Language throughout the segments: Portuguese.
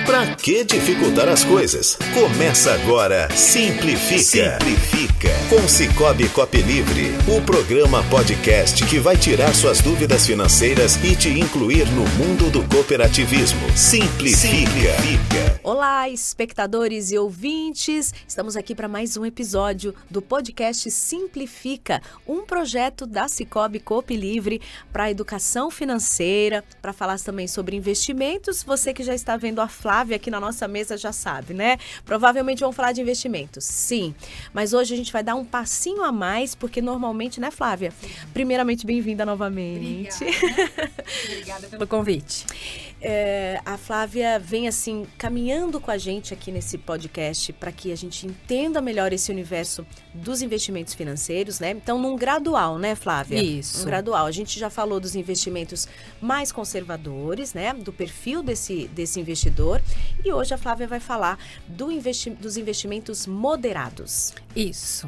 Pra que dificultar as coisas? Começa agora Simplifica. Com Sicoob Copilivre, o programa podcast que vai tirar suas dúvidas financeiras e te incluir no mundo do cooperativismo. Simplifica. Olá, espectadores e ouvintes. Estamos aqui para mais um episódio do podcast Simplifica, um projeto da Sicoob Copilivre para a educação financeira, para falar também sobre investimentos. Você que já está vendo a Flávia aqui na nossa mesa já sabe, né? Provavelmente vamos falar de investimentos, sim. Mas hoje a gente vai dar um passinho a mais, porque normalmente, né, Flávia? Primeiramente, bem-vinda novamente. Obrigada pelo convite. A Flávia vem assim caminhando com a gente aqui nesse podcast para que a gente entenda melhor esse universo dos investimentos financeiros, né? Então, num gradual, né, Flávia? Isso. Um gradual. A gente já falou dos investimentos mais conservadores, né? Do perfil desse investidor. E hoje a Flávia vai falar dos investimentos moderados. Isso.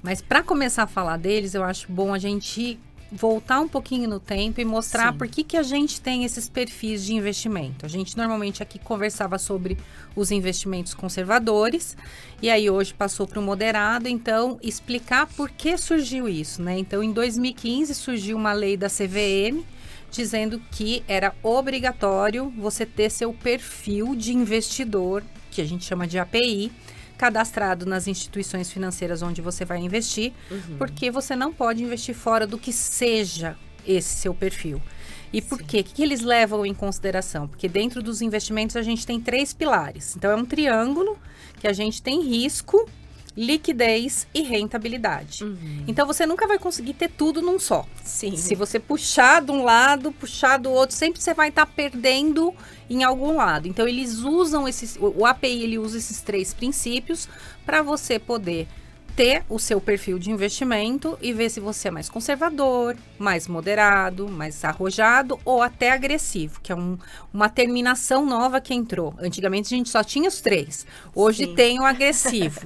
Mas para começar a falar deles, eu acho bom a gente voltar um pouquinho no tempo e mostrar Sim. por que a gente tem esses perfis de investimento. A gente normalmente aqui conversava sobre os investimentos conservadores e aí hoje passou para o moderado, então explicar por que surgiu isso, né? Então em 2015 surgiu uma lei da CVM dizendo que era obrigatório você ter seu perfil de investidor, que a gente chama de API, cadastrado nas instituições financeiras onde você vai investir, porque você não pode investir fora do que seja esse seu perfil. E por quê? O que eles levam em consideração? Porque dentro dos investimentos a gente tem 3 pilares. Então é um triângulo que a gente tem risco, liquidez e rentabilidade. Então você nunca vai conseguir ter tudo num só. Sim. Se você puxar de um lado, puxar do outro, sempre você vai estar perdendo em algum lado. Então eles usam o API ele usa esses 3 princípios para você poder ter o seu perfil de investimento e ver se você é mais conservador, mais moderado, mais arrojado ou até agressivo, que é uma terminação nova que entrou. Antigamente a gente só tinha os 3, hoje Sim. tem o agressivo,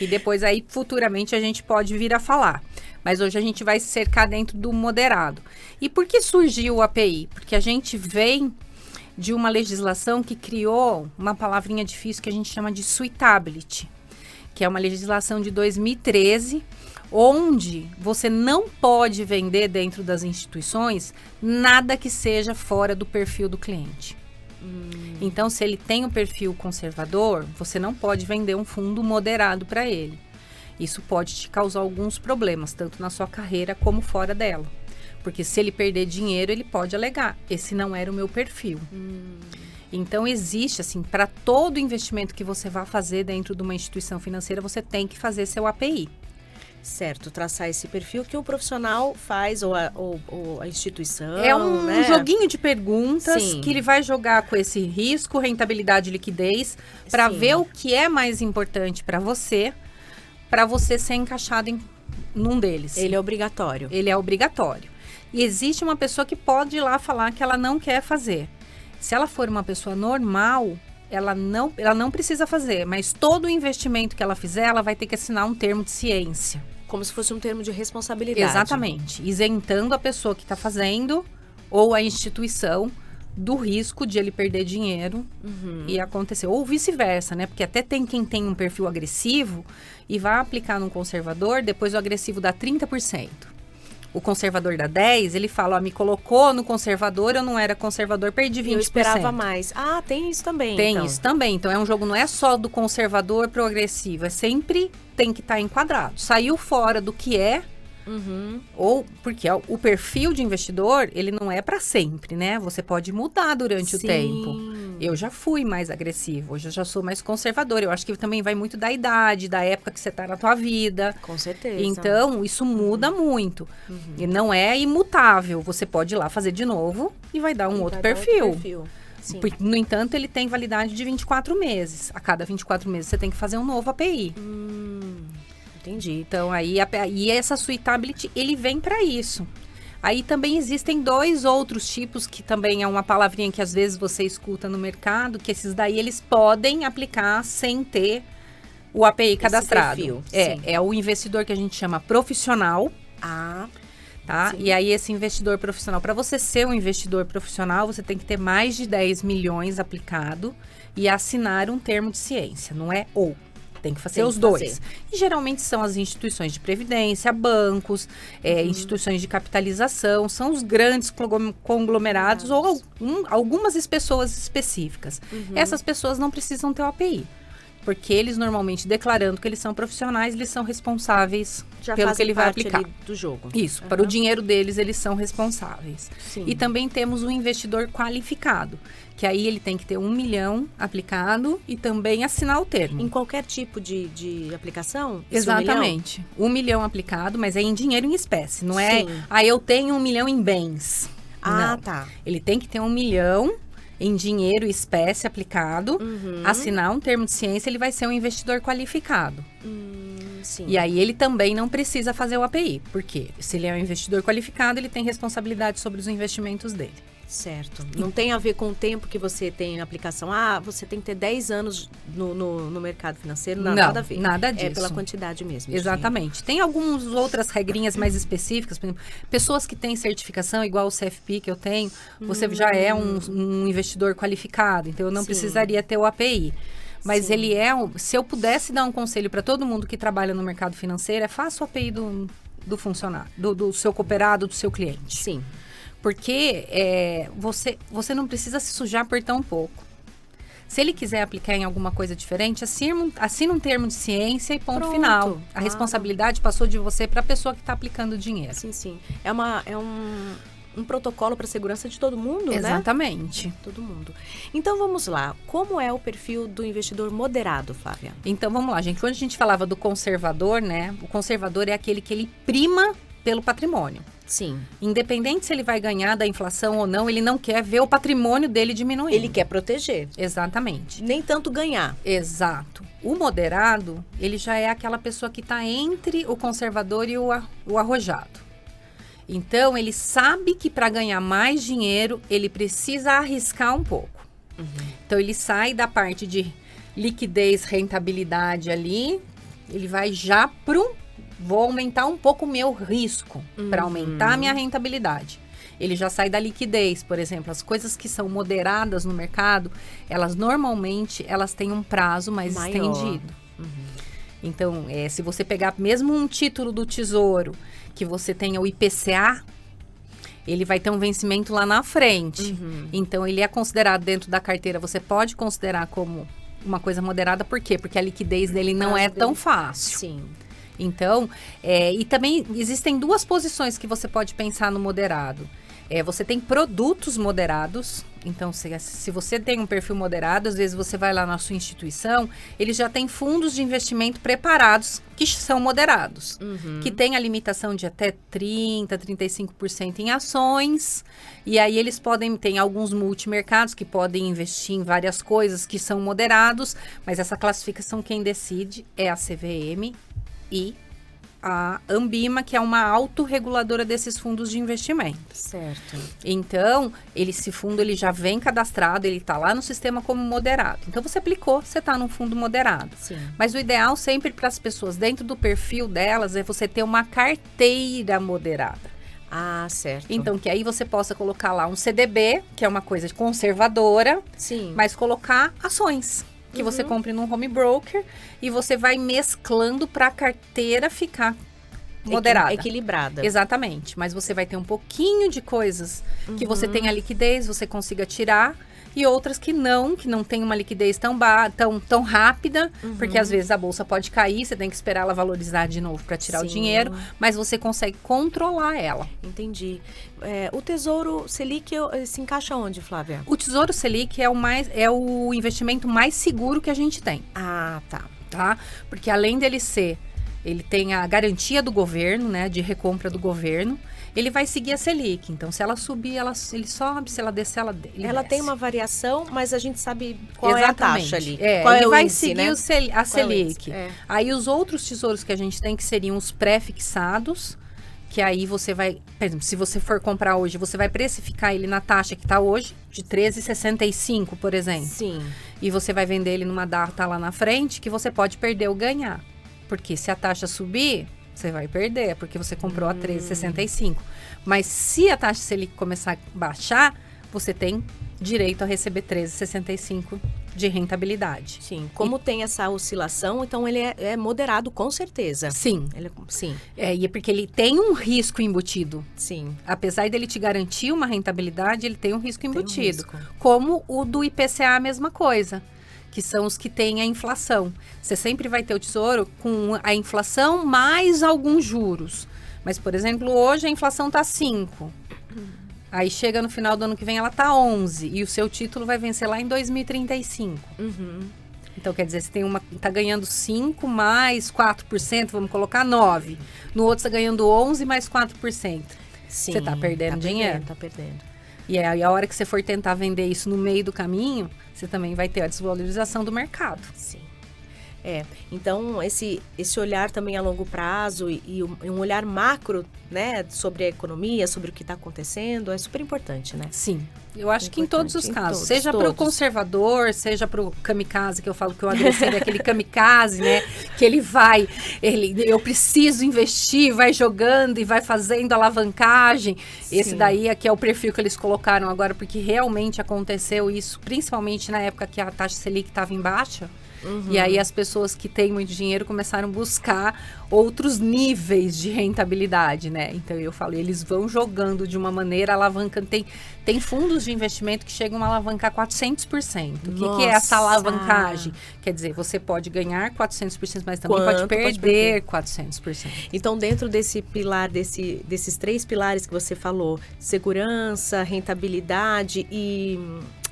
e depois aí futuramente a gente pode vir a falar. Mas hoje a gente vai se cercar dentro do moderado. E por que surgiu o API? Porque a gente vem de uma legislação que criou uma palavrinha difícil que a gente chama de suitability, que é uma legislação de 2013, onde você não pode vender dentro das instituições nada que seja fora do perfil do cliente. Então, se ele tem um perfil conservador, você não pode vender um fundo moderado para ele. Isso pode te causar alguns problemas, tanto na sua carreira como fora dela. Porque se ele perder dinheiro, ele pode alegar, esse não era o meu perfil. Então, existe, assim, para todo investimento que você vá fazer dentro de uma instituição financeira, você tem que fazer seu API. Certo, traçar esse perfil que o profissional faz, ou a instituição, É um né? joguinho de perguntas Sim. que ele vai jogar com esse risco, rentabilidade e liquidez, para Sim. ver o que é mais importante para você ser encaixado num deles. Ele é obrigatório. Ele é obrigatório. E existe uma pessoa que pode ir lá falar que ela não quer fazer. Se ela for uma pessoa normal, ela não precisa fazer, mas todo investimento que ela fizer, ela vai ter que assinar um termo de ciência. Como se fosse um termo de responsabilidade. Exatamente. Isentando a pessoa que está fazendo ou a instituição do risco de ele perder dinheiro e acontecer. Ou vice-versa, né? Porque até tem quem tem um perfil agressivo e vai aplicar num conservador, depois o agressivo dá 30%. O conservador dá 10%, ele fala, me colocou no conservador, eu não era conservador, perdi 20%. Eu esperava mais. Ah, tem isso também. Tem isso também. Então, é um jogo, não é só do conservador pro agressivo, é sempre tem que estar enquadrado. Saiu fora do que é, ou porque o perfil de investidor, ele não é para sempre, né? Você pode mudar durante o tempo. Eu já fui mais agressivo, hoje eu já sou mais conservador. Eu acho que também vai muito da idade, da época que você tá na tua vida. Com certeza. Então, isso muda muito. E não é imutável. Você pode ir lá fazer de novo e vai dar um outro perfil. Sim. No entanto, ele tem validade de 24 meses. A cada 24 meses você tem que fazer um novo API. Entendi. Então, aí essa suitability, ele vem para isso. Aí também existem 2 outros tipos, que também é uma palavrinha que às vezes você escuta no mercado, que esses daí eles podem aplicar sem ter o API cadastrado. Perfil, é o investidor que a gente chama profissional. Tá? Sim. E aí esse investidor profissional, para você ser um investidor profissional, você tem que ter mais de 10 milhões aplicado e assinar um termo de ciência, não é ou. Tem que fazer Tem os que dois. fazer. E geralmente são as instituições de previdência, bancos, instituições de capitalização, são os grandes conglomerados ou algumas pessoas específicas. Essas pessoas não precisam ter o API. Porque eles normalmente, declarando que eles são profissionais, eles são responsáveis Já pelo que fazem ele vai parte aplicar. ali do jogo. Isso, para o dinheiro deles, eles são responsáveis. Sim. E também temos o investidor qualificado, que aí ele tem que ter 1 milhão aplicado e também assinar o termo. Em qualquer tipo de aplicação? esse 1 milhão? Exatamente. 1 milhão aplicado, mas é em dinheiro em espécie. Não é, Sim. eu tenho 1 milhão em bens. Ah, Não. tá. Ele tem que ter 1 milhão em dinheiro e espécie aplicado, assinar um termo de ciência, ele vai ser um investidor qualificado. Sim. E aí ele também não precisa fazer o API, porque se ele é um investidor qualificado, ele tem responsabilidade sobre os investimentos dele. Certo. Não tem a ver com o tempo que você tem na aplicação. Ah, você tem que ter 10 anos no mercado financeiro. Não, nada a ver. Nada disso. É pela quantidade mesmo. de Exatamente. Tem algumas outras regrinhas mais específicas, por exemplo, pessoas que têm certificação, igual o CFP que eu tenho, você já é um investidor qualificado, então eu não Sim. precisaria ter o API. Mas Sim. ele se eu pudesse dar um conselho para todo mundo que trabalha no mercado financeiro, faça o API do funcionário, do seu cooperado, do seu cliente. Sim. Porque você não precisa se sujar por tão pouco. Se ele quiser aplicar em alguma coisa diferente, assina um termo de ciência e ponto Pronto, final. A claro. responsabilidade passou de você para a pessoa que está aplicando o dinheiro. Sim, sim. É um protocolo para a segurança de todo mundo, né? Exatamente. Todo mundo. Então, vamos lá. Como é o perfil do investidor moderado, Flávia? Então, vamos lá, gente. Quando a gente falava do conservador, né? O conservador é aquele que ele prima pelo patrimônio. Sim. Independente se ele vai ganhar da inflação ou não, ele não quer ver o patrimônio dele diminuindo. Ele quer proteger. Exatamente. Nem tanto ganhar. Exato. O moderado, ele já é aquela pessoa que está entre o conservador e o arrojado. Então, ele sabe que para ganhar mais dinheiro, ele precisa arriscar um pouco. Então, ele sai da parte de liquidez, rentabilidade ali, ele vai já vou aumentar um pouco o meu risco para aumentar a minha rentabilidade. Ele já sai da liquidez, por exemplo. As coisas que são moderadas no mercado, elas normalmente têm um prazo mais Maior. estendido. Então, se você pegar mesmo um título do Tesouro, que você tenha o IPCA, ele vai ter um vencimento lá na frente. Então, ele é considerado dentro da carteira, você pode considerar como uma coisa moderada. Por quê? Porque a liquidez dele não é tão fácil. Sim. Então, e também existem duas posições que você pode pensar no moderado. Você tem produtos moderados. Então, se você tem um perfil moderado, às vezes você vai lá na sua instituição, eles já têm fundos de investimento preparados que são moderados. Que tem a limitação de até 30%, 35% em ações. E aí eles tem alguns multimercados que podem investir em várias coisas que são moderados. Mas essa classificação quem decide é a CVM e a Ambima, que é uma autorreguladora desses fundos de investimento. Certo. Então, esse fundo ele já vem cadastrado, ele está lá no sistema como moderado. Então, você aplicou, você está num fundo moderado. Sim. Mas o ideal sempre para as pessoas, dentro do perfil delas, é você ter uma carteira moderada. Ah, certo. Então, que aí você possa colocar lá um CDB, que é uma coisa conservadora, Sim. mas colocar ações. Que você compre num home broker e você vai mesclando para a carteira ficar moderada. Equilibrada. Exatamente. Mas você vai ter um pouquinho de coisas que você tenha liquidez, você consiga tirar. E outras que não tem uma liquidez tão rápida. Porque às vezes a bolsa pode cair, você tem que esperar ela valorizar de novo para tirar o Sim. dinheiro. Mas você consegue controlar ela. Entendi. O Tesouro Selic se encaixa onde, Flávia? O Tesouro Selic é o investimento mais seguro que a gente tem. Ah, tá. Tá? Porque além dele ele tem a garantia do governo, né, de recompra do governo, ele vai seguir a Selic. Então, se ela subir, ele sobe, se ela descer, ele Ela desce. tem uma variação, mas a gente sabe qual é a taxa ali. Qual ele vai índice, seguir né? a Selic. É. Aí, os outros tesouros que a gente tem, que seriam os pré-fixados, que aí você vai, por exemplo, se você for comprar hoje, você vai precificar ele na taxa que está hoje, de 13,65, por exemplo. Sim. E você vai vender ele numa data lá na frente, que você pode perder ou ganhar. Porque se a taxa subir, Você vai perder, porque você comprou a 13,65. Mas se a taxa Selic começar a baixar, você tem direito a receber 13,65 de rentabilidade. Sim, como tem essa oscilação, então ele é moderado com certeza. Sim. Sim. E é porque ele tem um risco embutido. Sim. Apesar dele te garantir uma rentabilidade, ele tem um risco embutido. Como o do IPCA, a mesma coisa. Que são os que têm a inflação. Você sempre vai ter o Tesouro com a inflação mais alguns juros. Mas, por exemplo, hoje a inflação está 5. Aí chega no final do ano que vem, ela tá 11. E o seu título vai vencer lá em 2035. Então, quer dizer, você tem tá ganhando 5 mais 4%, vamos colocar 9. No outro, você tá ganhando 11 mais 4%. Sim, você tá perdendo dinheiro. Tá perdendo. E aí, a hora que você for tentar vender isso no meio do caminho, você também vai ter a desvalorização do mercado. Sim. Então esse olhar também a longo prazo e um olhar macro, né, sobre a economia, sobre o que está acontecendo, é super importante, né? Sim, eu acho que em todos os casos, seja para o conservador, seja para o kamikaze, que eu falo que o adolescente é aquele kamikaze, né, que eu preciso investir, vai jogando e vai fazendo alavancagem. Sim. Esse daí é que é o perfil que eles colocaram agora, porque realmente aconteceu isso, principalmente na época que a taxa Selic estava em baixa. E aí as pessoas que têm muito dinheiro começaram a buscar outros níveis de rentabilidade, né? Então eu falo, eles vão jogando de uma maneira alavancando. Tem fundos de investimento que chegam a alavancar 400%. O que é essa alavancagem? Quer dizer, você pode ganhar 400%, mas também pode perder 400%. Então, dentro desse pilar, desses 3 pilares que você falou, segurança, rentabilidade e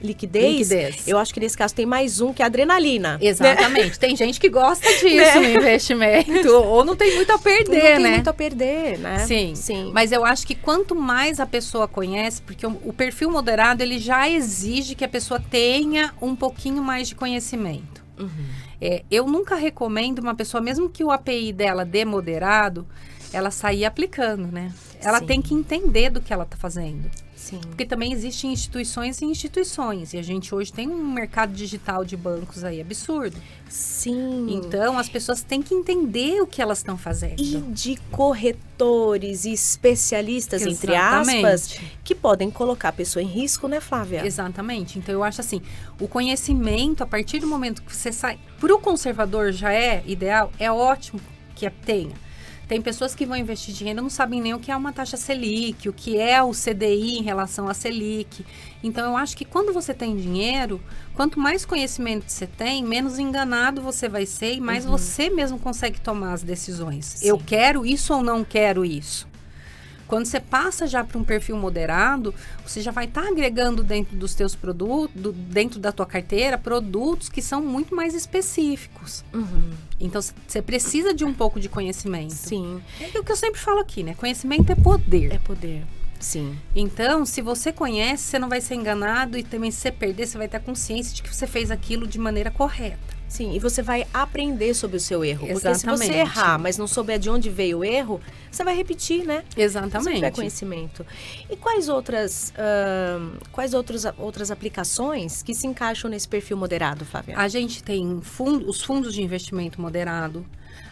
liquidez, eu acho que nesse caso tem mais um, que é a adrenalina. Exatamente. Tem gente que gosta disso no investimento, ou não tem muito a perder, né? Não tem muito a perder, né? Sim. Mas eu acho que quanto mais a pessoa conhece, porque o perfil moderado, ele já exige que a pessoa tenha um pouquinho mais de conhecimento. Eu nunca recomendo uma pessoa, mesmo que o API dela dê moderado, ela sair aplicando, né? Ela tem que entender do que ela está fazendo. Sim. Porque também existem instituições e instituições. E a gente hoje tem um mercado digital de bancos aí absurdo. Sim. Então, as pessoas têm que entender o que elas estão fazendo. E de corretores e especialistas, entre aspas, que podem colocar a pessoa em risco, né, Flávia? Exatamente. Então, eu acho assim, o conhecimento, a partir do momento que você sai... Para o conservador já é ideal, é ótimo que tenha. Tem pessoas que vão investir dinheiro e não sabem nem o que é uma taxa Selic, o que é o CDI em relação à Selic. Então, eu acho que quando você tem dinheiro, quanto mais conhecimento você tem, menos enganado você vai ser e mais você mesmo consegue tomar as decisões. Sim. Eu quero isso ou não quero isso? Quando você passa já para um perfil moderado, você já vai estar agregando dentro dos teus produtos, dentro da tua carteira, produtos que são muito mais específicos. Então, você precisa de um pouco de conhecimento. Sim. É o que eu sempre falo aqui, né? Conhecimento é poder. É poder. Sim. Então, se você conhece, você não vai ser enganado e também se você perder, você vai ter a consciência de que você fez aquilo de maneira correta. Sim, e você vai aprender sobre o seu erro. Exatamente. Porque se você errar, mas não souber de onde veio o erro, você vai repetir, né? Exatamente. Se tiver conhecimento. E quais outras aplicações que se encaixam nesse perfil moderado, Flávia? A gente tem os fundos de investimento moderado.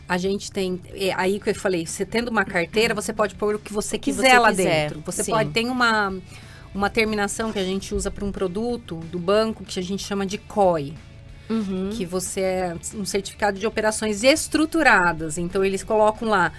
A gente tem, aí que eu falei, você tendo uma carteira, você pode pôr o que você quiser lá dentro. Você pode, tem uma terminação que a gente usa para um produto do banco que a gente chama de COI. Que você é um certificado de operações estruturadas. Então, eles colocam lá,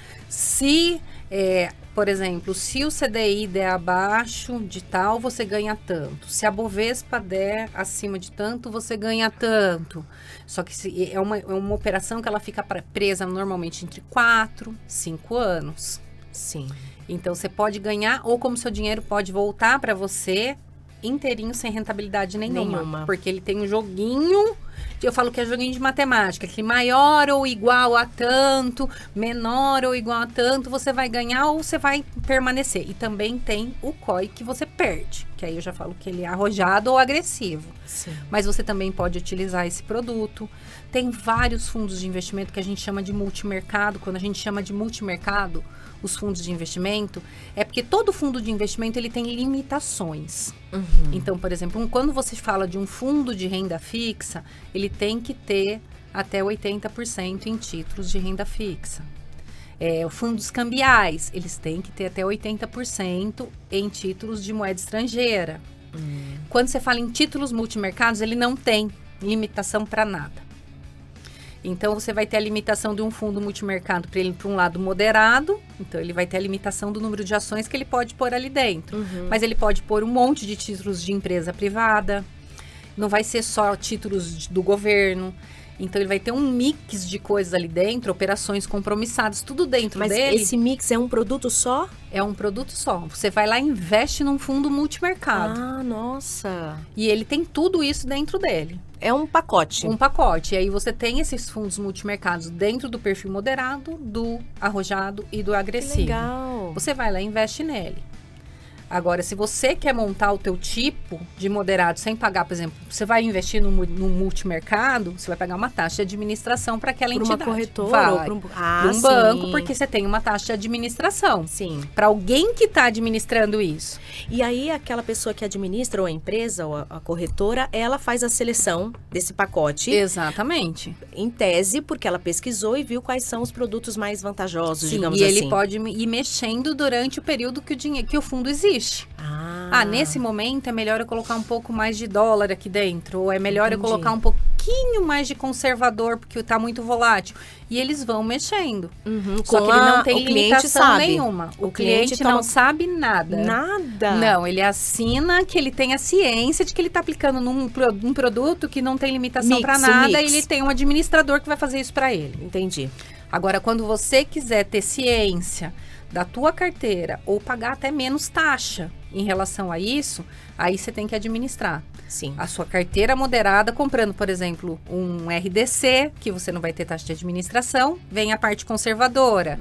por exemplo, se o CDI der abaixo de tal, você ganha tanto. Se a Bovespa der acima de tanto, você ganha tanto. Só que é uma operação que ela fica presa normalmente entre 4, 5 anos. Sim. Então, você pode ganhar, ou como seu dinheiro pode voltar para você inteirinho, sem rentabilidade nenhuma. Porque ele tem um joguinho... Eu falo que é joguinho de matemática, que maior ou igual a tanto, menor ou igual a tanto, você vai ganhar ou você vai permanecer. E também tem o COI que você perde, que aí eu já falo que ele é arrojado ou agressivo. Sim. Mas você também pode utilizar esse produto. Tem vários fundos de investimento que a gente chama de multimercado. Quando a gente chama de multimercado, os fundos de investimento, é porque todo fundo de investimento ele tem limitações. Então, por exemplo, quando você fala de um fundo de renda fixa, ele tem que ter até 80% em títulos de renda fixa. Fundos cambiais, eles têm que ter até 80% em títulos de moeda estrangeira. Quando você fala em títulos multimercados, ele não tem limitação para nada. Então, você vai ter a limitação de um fundo multimercado para um lado moderado. Então, ele vai ter a limitação do número de ações que ele pode pôr ali dentro. Mas ele pode pôr um monte de títulos de empresa privada. Não vai ser só títulos do governo. Então, ele vai ter um mix de coisas ali dentro, operações compromissadas, tudo dentro dele. Mas esse mix é um produto só? É um produto só. Você vai lá e investe num fundo multimercado. Ah, nossa. E ele tem tudo isso dentro dele. É um pacote. Um pacote. E aí você tem esses fundos multimercados dentro do perfil moderado, do arrojado e do agressivo. Que legal. Você vai lá e investe nele. Agora, se você quer montar o teu tipo de moderado sem pagar, por exemplo, você vai investir no multimercado, você vai pagar uma taxa de administração para aquela entidade. Para uma corretora ou para um banco, porque você tem uma taxa de administração. Sim. Para alguém que está administrando isso. E aí, aquela pessoa que administra, ou a empresa, ou a corretora, ela faz a seleção desse pacote. Exatamente. Em tese, porque ela pesquisou e viu quais são os produtos mais vantajosos, digamos e assim. E ele pode ir mexendo durante o período que o fundo existe. Nesse momento é melhor eu colocar um pouco mais de dólar aqui dentro, ou é melhor eu colocar um pouquinho mais de conservador, porque está muito volátil. E eles vão mexendo. Só que ele não tem limitação nenhuma. O cliente não sabe nada. Nada? Não, ele assina que ele tem a ciência de que ele está aplicando num produto que não tem limitação para nada, e ele tem um administrador que vai fazer isso para ele. Entendi. Agora, quando você quiser ter ciência da tua carteira ou pagar até menos taxa em relação a isso, aí você tem que administrar. Sim. A sua carteira moderada, comprando, por exemplo, um RDC, que você não vai ter taxa de administração, vem a parte conservadora.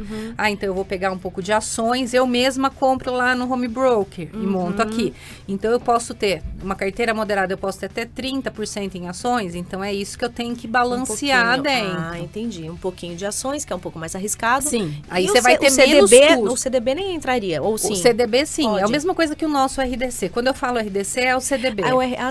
Então eu vou pegar um pouco de ações, eu mesma compro lá no home broker e monto aqui. Então eu posso ter uma carteira moderada, eu posso ter até 30% em ações, então é isso que eu tenho que balancear dentro. Entendi. Um pouquinho de ações, que é um pouco mais arriscado. Sim. Aí você vai ter menos custo. O CDB nem entraria, ou sim? O CDB sim, pode. É a mesma coisa que o nosso RDC. Quando eu falo RDC, é o CDB.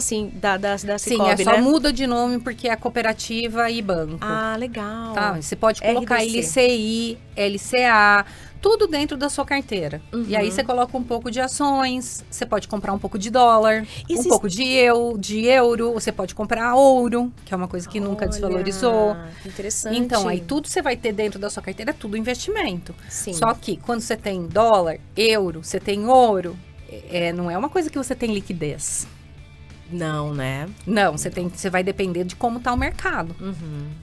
Sim, da Cicobi, sim, é só muda de nome porque é cooperativa e banco. Ah, legal. Tá, você pode colocar RDC. LCI, LCA, tudo dentro da sua carteira. E aí você coloca um pouco de ações, você pode comprar um pouco de dólar, um pouco de euro, você pode comprar ouro, que é uma coisa que nunca desvalorizou. Interessante. Então, aí tudo você vai ter dentro da sua carteira, é tudo investimento. Sim. Só que quando você tem dólar, euro, você tem ouro, não é uma coisa que você tem liquidez. Não, né? Não, você vai depender de como está o mercado.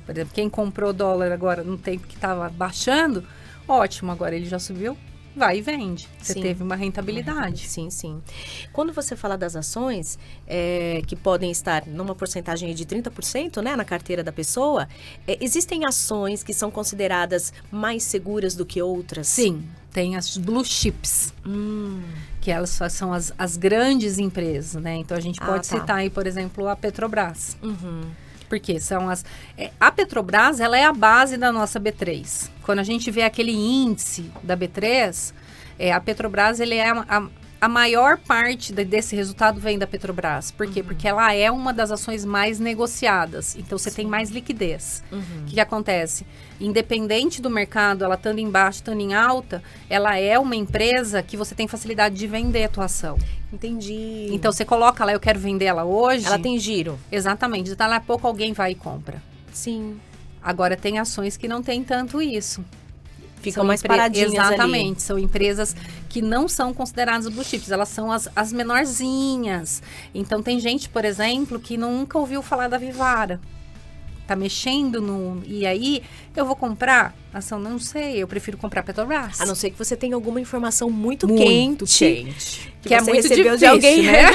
Por exemplo, quem comprou dólar agora no tempo que estava baixando, ótimo, agora ele já subiu, vai e vende. Você teve uma rentabilidade. Sim. Quando você fala das ações, que podem estar numa porcentagem de 30%, né, na carteira da pessoa, existem ações que são consideradas mais seguras do que outras? Sim, tem as blue chips. Que elas são as grandes empresas, né? Então, a gente pode citar aí, por exemplo, a Petrobras. Porque são a Petrobras, ela é a base da nossa B3. Quando a gente vê aquele índice da B3, a Petrobras, ele é a maior parte desse resultado vem da Petrobras. Por quê? Porque ela é uma das ações mais negociadas. Então, você tem mais liquidez. O que acontece? Independente do mercado, ela estando embaixo, estando em alta, ela é uma empresa que você tem facilidade de vender a tua ação. Entendi. Então, você coloca lá, eu quero vender ela hoje. Ela tem giro. Exatamente. Daqui a pouco alguém vai e compra. Sim. Agora, tem ações que não tem tanto isso. Ficam mais paradinhas exatamente, ali. São empresas que não são consideradas blue chips, elas são as menorzinhas. Então, tem gente, por exemplo, que nunca ouviu falar da Vivara. Tá mexendo e aí, eu vou comprar ação? Não sei, eu prefiro comprar Petrobras. A não ser que você tenha alguma informação muito quente. Que é muito recebeu difícil, de alguém, né?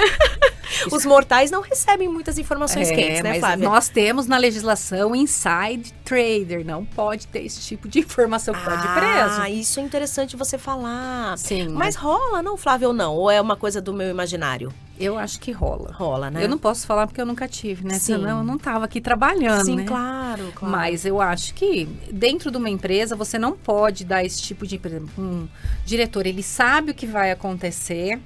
Os mortais não recebem muitas informações quentes, né, mas Flávia? nós temos na legislação inside trader, não pode ter esse tipo de informação que pode ir preso. Isso é interessante você falar. Sim. Mas rola, não, Flávia, ou não? Ou é uma coisa do meu imaginário? Eu acho que rola. Rola, né? Eu não posso falar porque eu nunca tive, né? Sim. Senão eu não estava aqui trabalhando, Sim, né? claro. Mas eu acho que dentro de uma empresa você não pode dar esse tipo de... Por exemplo, um diretor, ele sabe o que vai acontecer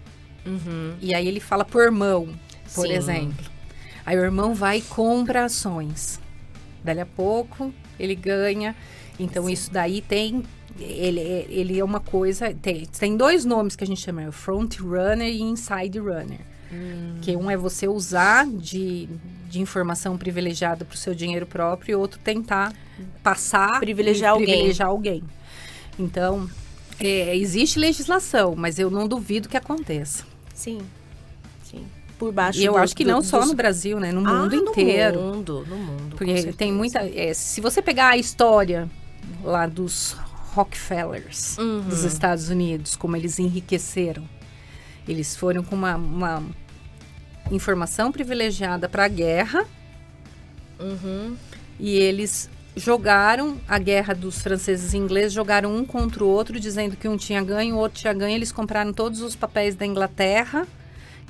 e aí ele fala por irmão, por exemplo. Aí o irmão vai e compra ações. Dali a pouco ele ganha. Então isso daí tem Ele é uma coisa... Tem 2 nomes que a gente chama, front runner e inside runner. Que um é você usar de informação privilegiada para o seu dinheiro próprio e outro tentar passar privilegiar alguém. Então, existe legislação, mas eu não duvido que aconteça. Sim. Por baixo e eu acho que não só no Brasil, né? No mundo inteiro. No mundo, porque tem muita... se você pegar a história lá dos Rockefellers dos Estados Unidos, como eles enriqueceram, eles foram com uma informação privilegiada para a guerra e eles jogaram a guerra dos franceses e ingleses, jogaram um contra o outro, dizendo que um tinha ganho, o outro tinha ganho. Eles compraram todos os papéis da Inglaterra,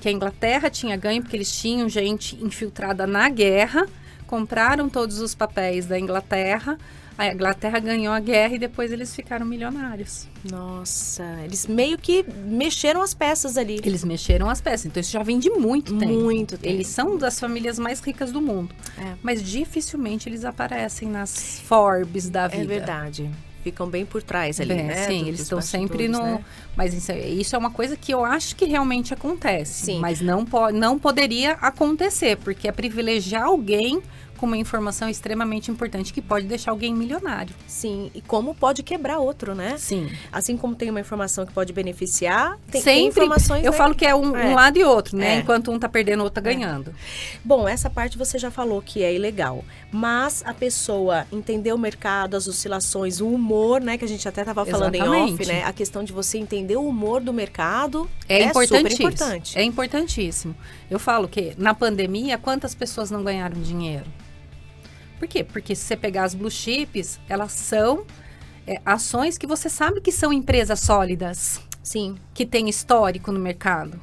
que a Inglaterra tinha ganho, porque eles tinham gente infiltrada na guerra, compraram todos os papéis da Inglaterra, a Inglaterra ganhou a guerra e depois eles ficaram milionários. Nossa, eles meio que mexeram as peças ali. Eles mexeram as peças, então isso já vem de muito tempo. Muito tempo. Eles são das famílias mais ricas do mundo, mas dificilmente eles aparecem nas Forbes da vida. É verdade. Ficam bem por trás ali, né? Sim, eles estão sempre no... Né? Mas isso é uma coisa que eu acho que realmente acontece. Sim. Mas não poderia acontecer, porque é privilegiar alguém com uma informação extremamente importante que pode deixar alguém milionário. Sim, e como pode quebrar outro, né? Sim. Assim como tem uma informação que pode beneficiar, tem informações... Eu falo que é um lado e outro, né? Enquanto um tá perdendo, o outro tá ganhando. Bom, essa parte você já falou que é ilegal. Mas a pessoa entender o mercado, as oscilações, o humor, né? Que a gente até tava falando em off, né? A questão de você entender o humor do mercado é super importante. É importantíssimo. Eu falo que na pandemia, quantas pessoas não ganharam dinheiro? Por quê? Porque se você pegar as blue chips, elas são ações que você sabe que são empresas sólidas. Sim. Que tem histórico no mercado.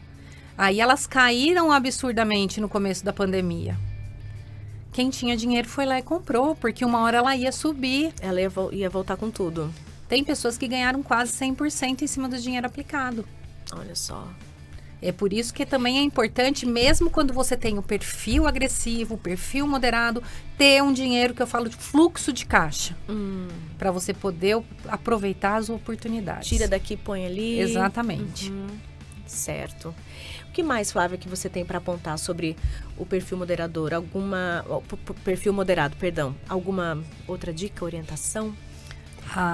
Aí elas caíram absurdamente no começo da pandemia. Quem tinha dinheiro foi lá e comprou, porque uma hora ela ia subir. Ela ia voltar com tudo. Tem pessoas que ganharam quase 100% em cima do dinheiro aplicado. Olha só. É por isso que também é importante, mesmo quando você tem o perfil agressivo, o perfil moderado, ter um dinheiro que eu falo de fluxo de caixa. Para você poder aproveitar as oportunidades. Tira daqui, põe ali. Exatamente. Certo. O que mais, Flávia, que você tem para apontar sobre o perfil moderador? Perfil moderado, perdão. Alguma outra dica, orientação?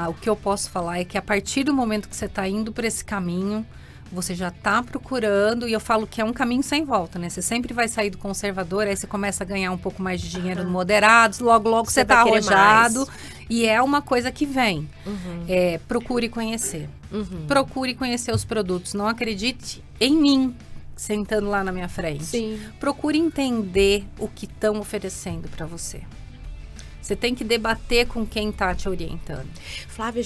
O que eu posso falar é que a partir do momento que você está indo por esse caminho, você já está procurando, e eu falo que é um caminho sem volta, né? Você sempre vai sair do conservador, aí você começa a ganhar um pouco mais de dinheiro no moderado, logo você está arrojado, e é uma coisa que vem. Procure conhecer. Procure conhecer os produtos. Não acredite em mim, sentando lá na minha frente. Sim. Procure entender o que estão oferecendo para você. Você tem que debater com quem está te orientando. Flávia,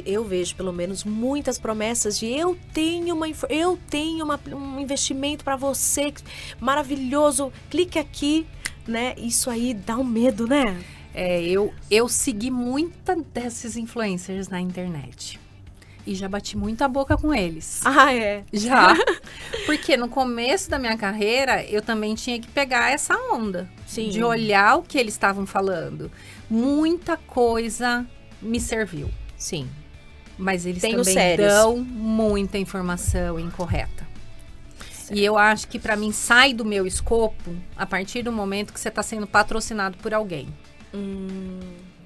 eu vejo pelo menos muitas promessas de eu tenho um investimento para você maravilhoso, clique aqui, né? Isso aí dá um medo, né? Eu segui muita desses influencers na internet. E já bati muita boca com eles. Já. Porque no começo da minha carreira, eu também tinha que pegar essa onda. Sim. De olhar o que eles estavam falando. Muita coisa me serviu. Sim. Mas eles também dão muita informação incorreta. Certo. E eu acho que para mim sai do meu escopo a partir do momento que você está sendo patrocinado por alguém.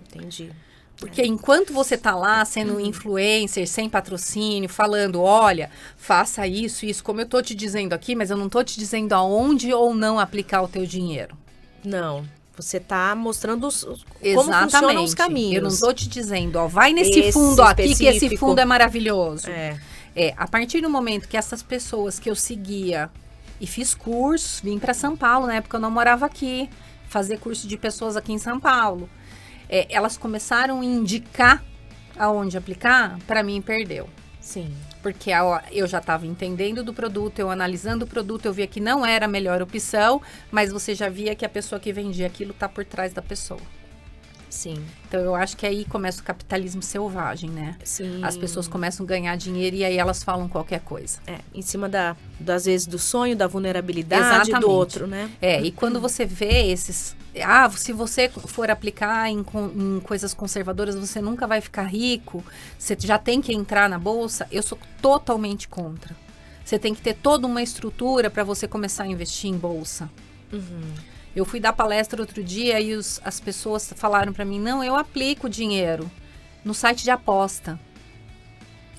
Entendi. Porque enquanto você tá lá sendo influencer, sem patrocínio, falando, olha, faça isso, como eu tô te dizendo aqui, mas eu não tô te dizendo aonde ou não aplicar o teu dinheiro. Não, você tá mostrando como funcionam os caminhos. Eu não tô te dizendo, vai nesse fundo aqui, que esse fundo é maravilhoso. A partir do momento que essas pessoas que eu seguia e fiz cursos, vim para São Paulo, na época eu não morava aqui, fazer curso de pessoas aqui em São Paulo. Elas começaram a indicar aonde aplicar, para mim perdeu. Sim. Porque eu já estava entendendo do produto, eu analisando o produto, eu via que não era a melhor opção, mas você já via que a pessoa que vendia aquilo está por trás da pessoa. Sim. Então, eu acho que aí começa o capitalismo selvagem, né? Sim. As pessoas começam a ganhar dinheiro e aí elas falam qualquer coisa. Em cima às vezes, do sonho, da vulnerabilidade. Exatamente. Do outro, né? E quando você vê esses... se você for aplicar em coisas conservadoras, você nunca vai ficar rico, você já tem que entrar na bolsa, eu sou totalmente contra. Você tem que ter toda uma estrutura para você começar a investir em bolsa. Eu fui dar palestra outro dia e as pessoas falaram para mim, não, eu aplico dinheiro no site de aposta.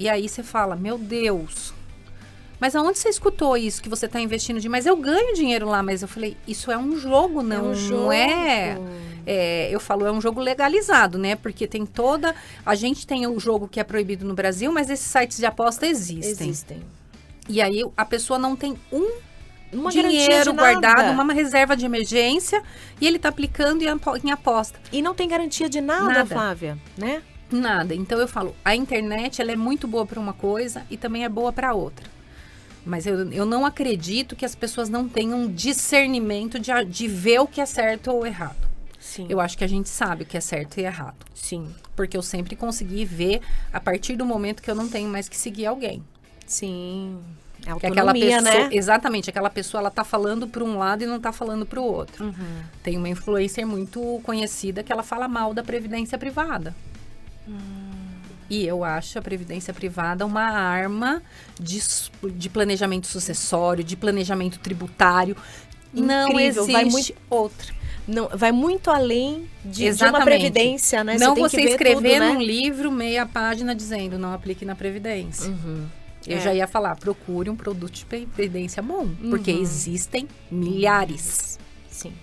E aí você fala, meu Deus, mas aonde você escutou isso, que você está investindo dinheiro? Mas eu ganho dinheiro lá, mas eu falei, isso é um jogo, não, não é... eu falo, é um jogo legalizado, né? Porque tem a gente tem o jogo que é proibido no Brasil, mas esses sites de aposta existem. E aí a pessoa não tem uma dinheiro guardado, uma reserva de emergência, e ele está aplicando em aposta. E não tem garantia de nada, Flávia, né? Nada. Então eu falo, a internet ela é muito boa para uma coisa e também é boa para outra. Mas eu não acredito que as pessoas não tenham discernimento de ver o que é certo ou errado. Sim. Eu acho que a gente sabe o que é certo e errado. Sim. Porque eu sempre consegui ver a partir do momento que eu não tenho mais que seguir alguém. Sim. É autonomia, que aquela pessoa, né? Exatamente, aquela pessoa ela tá falando para um lado e não tá falando para o outro. Tem uma influencer muito conhecida que ela fala mal da previdência privada. E eu acho a previdência privada uma arma de planejamento sucessório, de planejamento tributário. Não existe outra. Não, vai muito além de uma previdência, né? Não você escrever tudo, né? num livro meia página dizendo não aplique na previdência. Eu já ia falar, procure um produto de previdência bom, porque existem milhares. Sim.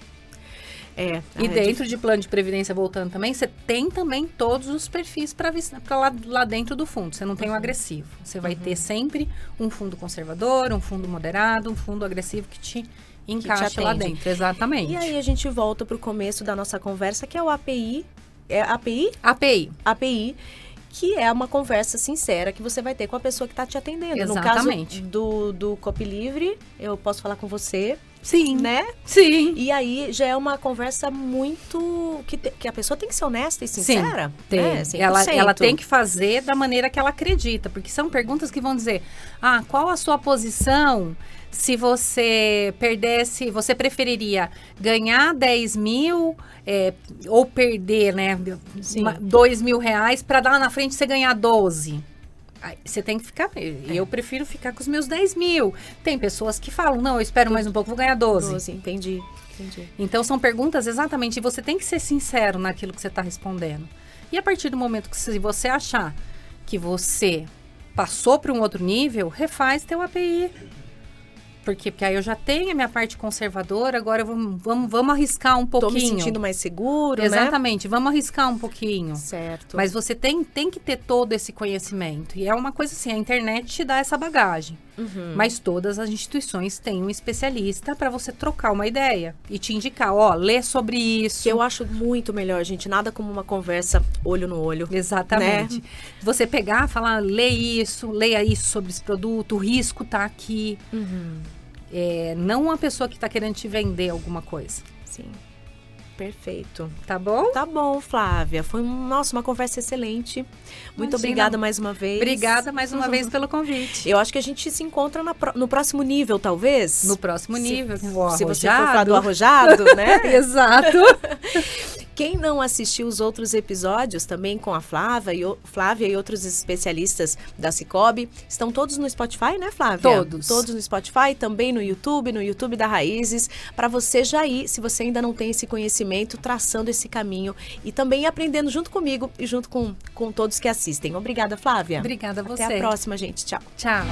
E dentro de plano de previdência, voltando também, você tem também todos os perfis para lá dentro do fundo. Você não tem o agressivo. Você vai ter sempre um fundo conservador, um fundo moderado, um fundo agressivo que te encaixa lá dentro. Exatamente. E aí a gente volta para o começo da nossa conversa, que é o API. É API? API. Que é uma conversa sincera que você vai ter com a pessoa que está te atendendo. Exatamente. No caso do Copy Livre, eu posso falar com você. Sim. Né? Sim. E aí já é uma conversa muito... Que a pessoa tem que ser honesta e sincera. Sim, tem. Né? Ela tem que fazer da maneira que ela acredita. Porque são perguntas que vão dizer... qual a sua posição... Se você perdesse, você preferiria ganhar 10 mil ou perder, né, 2 mil reais para dar lá na frente você ganhar 12? Aí, você tem que ficar, eu prefiro ficar com os meus 10 mil. Tem pessoas que falam, não, eu espero mais um pouco, vou ganhar 12. Entendi. Então são perguntas exatamente, e você tem que ser sincero naquilo que você está respondendo. E a partir do momento que se você achar que você passou para um outro nível, refaz teu API. Porque aí eu já tenho a minha parte conservadora, agora vamos arriscar um pouquinho. Tô me sentindo mais seguro, Exatamente, vamos arriscar um pouquinho. Certo. Mas você tem que ter todo esse conhecimento. E é uma coisa assim, a internet te dá essa bagagem. Mas todas as instituições têm um especialista para você trocar uma ideia. E te indicar, lê sobre isso. Que eu acho muito melhor, gente. Nada como uma conversa olho no olho. Exatamente. Né? Você pegar, falar, leia isso sobre esse produto, o risco tá aqui. Não uma pessoa que está querendo te vender alguma coisa. Sim. Perfeito. Tá bom? Tá bom, Flávia. Foi, uma conversa excelente. Muito obrigada mais uma vez. Obrigada mais uma vez pelo convite. Eu acho que a gente se encontra no próximo nível, talvez. No próximo nível. Se você for falar do arrojado, né? Exato. Quem não assistiu os outros episódios, também com a Flávia e outros especialistas da Sicoob, estão todos no Spotify, né, Flávia? Todos. Todos no Spotify, também no YouTube da Raízes, para você já ir, se você ainda não tem esse conhecimento, traçando esse caminho e também aprendendo junto comigo e junto com todos que assistem. Obrigada, Flávia. Obrigada a você. Até a próxima, gente. Tchau. Tchau.